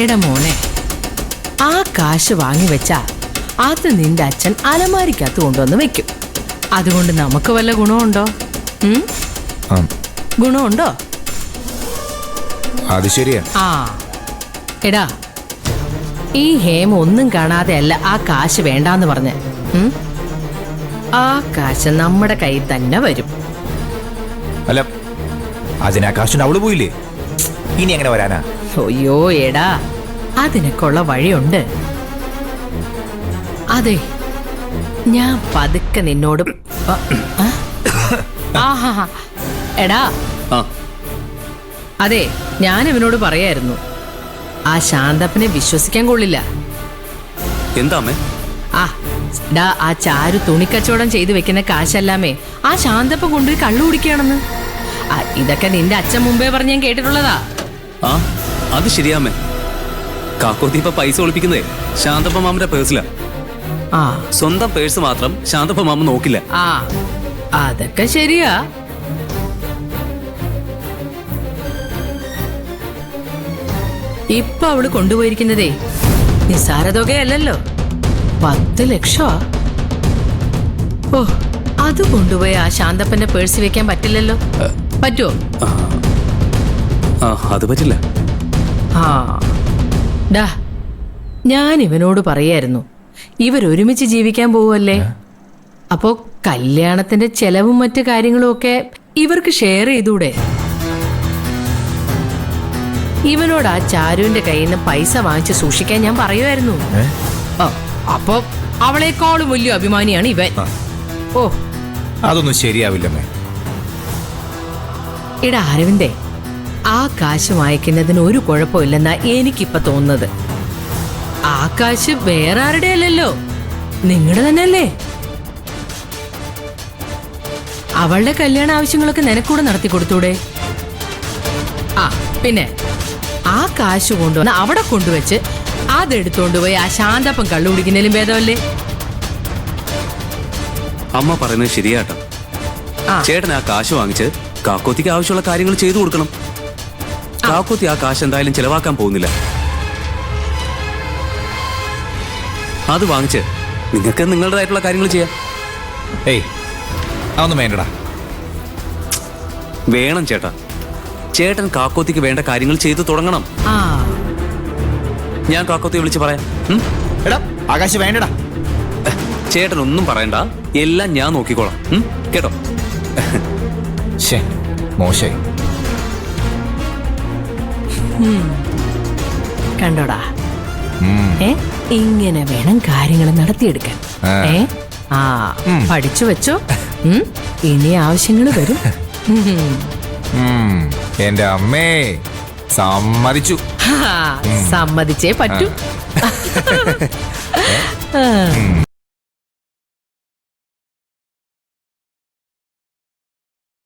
എടാ മോനെ, ആ കാശ് വാങ്ങി വെച്ചാ അത് നിന്റെ അച്ഛൻ അലമാരിക്കകത്ത് കൊണ്ടുവന്ന് വെക്കും. അതുകൊണ്ട് നമുക്ക് വല്ല ഗുണമുണ്ടോ? ഗുണമുണ്ടോ? അത് ശരിയാ. ആ എടാ, ഈ ഹേമ ഒന്നും കാണാതെ അല്ല ആ കാശ് വേണ്ടാന്ന് പറഞ്ഞ. ആ കാശ് നമ്മുടെ കയ്യിൽ തന്നെ വരും. അല്ല, അതിനാ കാശിന് അവള് പോയില്ലേ? ഇനി എങ്ങനെ വരാനാ? അയ്യോ എടാ, അതിനൊക്കെയുള്ള വഴിയുണ്ട്. അതെ, ഞാൻ പതുക്കെ നിന്നോട് എടാ, അതെ, ഞാൻ ഇവനോട് പറയായിരുന്നു, ആ ശാന്തപ്പനെ വിശ്വസിക്കാൻ കൊള്ളില്ല. എന്താ അമ്മേ? ആ ചാരു തുണിക്കച്ചവടം ചെയ്തു വെക്കുന്ന കാശല്ലാമേ ആ ശാന്തപ്പൻ കൊണ്ടുപോയി കള്ളു കുടിക്കുകയാണെന്ന്. ഇതൊക്കെ നിന്റെ അച്ഛൻ മുമ്പേ പറഞ്ഞ് ഞാൻ കേട്ടിട്ടുള്ളതാ. ആ, അത് ശരിയാമ്മേ. കാക്കോത്തി ഇപ്പൊ പൈസ ഒളിപ്പിക്കുന്നേ ശാന്തപ്പ മാമന്റെ പേഴ്സിലാ. സ്വന്തം പേഴ്സ് മാത്രം ശാന്തപ്പ മാമ നോക്കില്ല. അതൊക്കെ ശരിയാ. ഇപ്പൊ അവള് കൊണ്ടുപോയിരിക്കുന്നതേ നിസ്സാര തുകയല്ലല്ലോ, 10 ലക്ഷമാ. ഓ, അത് കൊണ്ടുപോയി ആ ശാന്തപ്പന്റെ പേഴ്സ് വെക്കാൻ പറ്റില്ലല്ലോ. പറ്റുമോ? അത് പറ്റില്ല. ഞാൻ ഇവനോട് പറയായിരുന്നു, ഇവരൊരുമിച്ച് ജീവിക്കാൻ പോവല്ലേ, അപ്പോ കല്യാണത്തിന്റെ ചെലവും മറ്റു കാര്യങ്ങളും ഒക്കെ ഇവർക്ക് ഷെയർ ചെയ്തൂടെ? ഇവനോട് ആ ചാരുവിന്റെ കയ്യിൽ നിന്ന് പൈസ വാങ്ങിച്ച് സൂക്ഷിക്കാൻ ഞാൻ പറയുമായിരുന്നു. അപ്പൊ അവളെക്കാളും വലിയ അഭിമാനിയാണ് ഇവൻ. ഓ, അതൊന്നും ശരിയാവില്ലമ്മേ. എടാ അരവിന്ദേ, ആ കാശ് വാങ്ങിക്കുന്നതിന് ഒരു കുഴപ്പമില്ലെന്നാ എനിക്കിപ്പൊ തോന്നുന്നത്. ആ കാശ് വേറെ ആരുടെ അല്ലല്ലോ, നിങ്ങളുടെ തന്നെ അല്ലേ? അവളുടെ കല്യാണ ആവശ്യങ്ങളൊക്കെ നിനക്കൂടെ നടത്തി കൊടുത്തൂടെ? പിന്നെ ആ കാശ് കൊണ്ടുവന്ന് അവിടെ കൊണ്ടുവച്ച് അതെടുത്തോണ്ടുപോയി ആ ശാന്തപ്പം കള്ളു കുടിക്കുന്നതിലും ഭേദമല്ലേ? അമ്മ പറയുന്നത് ശരിയാട്ടോ. ചേട്ടൻ ആ കാശ് വാങ്ങിച്ച് കാക്കോത്തിക്ക് ആവശ്യമുള്ള കാര്യങ്ങൾ ചെയ്തു കൊടുക്കണം. കാക്കോത്തി ആ കാശ് എന്തായാലും ചെലവാക്കാൻ പോകുന്നില്ല. അത് വാങ്ങിച്ച് നിങ്ങൾക്ക് നിങ്ങളുടേതായിട്ടുള്ള കാര്യങ്ങൾ ചെയ്യാം. ഏയ്, അതൊന്നും വേണ്ടടാ. വേണം ചേട്ടാ. ചേട്ടൻ കാക്കോത്തിക്ക് വേണ്ട കാര്യങ്ങൾ ചെയ്തു തുടങ്ങണം. ഞാൻ കാക്കോത്തി വിളിച്ച് പറയാം. എടാ, ആകാശ് വേണ്ടടാ. ചേട്ടൻ ഒന്നും പറയണ്ട, എല്ലാം ഞാൻ നോക്കിക്കോളാം. കേട്ടോ? മോശമായി. കണ്ടോടാ, ഇങ്ങനെ വേണം കാര്യങ്ങൾ നടത്തിയെടുക്കാൻ. പഠിച്ചു വെച്ചോ, ഇനി ആവശ്യങ്ങൾ വരും. എന്റെ അമ്മേ, സമ്മതിച്ചു. സമ്മതിച്ചേ പറ്റൂ.